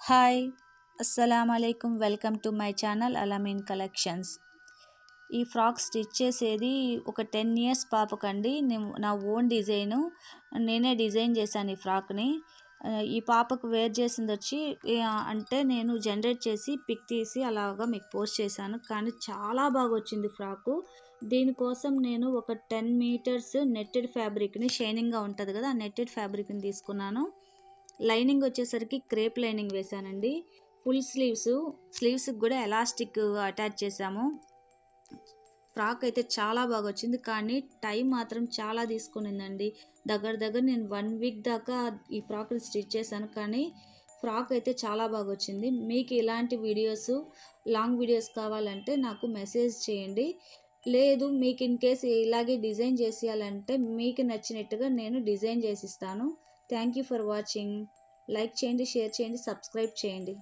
Hi అస్సలామలైకుం welcome to my channel Alameen collections. ఈ frock stitch చేసేది ఒక 10 ఇయర్స్ పాపకండి. నా ఓన్ డిజైను, నేనే డిజైన్ చేశాను ఈ ఫ్రాక్ని. ఈ పాపకు వేర్ చేసింది వచ్చి అంటే నేను జనరేట్ చేసి పిక్ తీసి అలాగా మీకు పోస్ట్ చేశాను, కానీ చాలా బాగా వచ్చింది ఫ్రాకు. దీనికోసం నేను ఒక 10 మీటర్స్ నెట్టెడ్ ఫ్యాబ్రిక్ని, షైనింగ్గా ఉంటుంది కదా, ఆ నెట్టెడ్ ఫ్యాబ్రిక్ని తీసుకున్నాను. లైనింగ్ వచ్చేసరికి క్రేప్ లైనింగ్ వేసానండి. ఫుల్ స్లీవ్స్కి కూడా ఎలాస్టిక్ అటాచ్ చేసాము. ఫ్రాక్ అయితే చాలా బాగా వచ్చింది, కానీ టైం మాత్రం చాలా తీసుకునిందండి. దగ్గర నేను 1 వీక్ దాకా ఈ ఫ్రాక్ని స్టిచ్ చేశాను, కానీ ఫ్రాక్ అయితే చాలా బాగా వచ్చింది. మీకు ఇలాంటి వీడియోస్, లాంగ్ వీడియోస్ కావాలంటే నాకు మెసేజ్ చేయండి. లేదు మీకు ఇన్ కేస్ ఇలాగే డిజైన్ చేసేయాలంటే మీకు నచ్చినట్టుగా నేను డిజైన్ చేసిస్తాను. Thank you for watching. Like చేయండి, షేర్ చేయండి, సబ్స్క్రైబ్ చేయండి.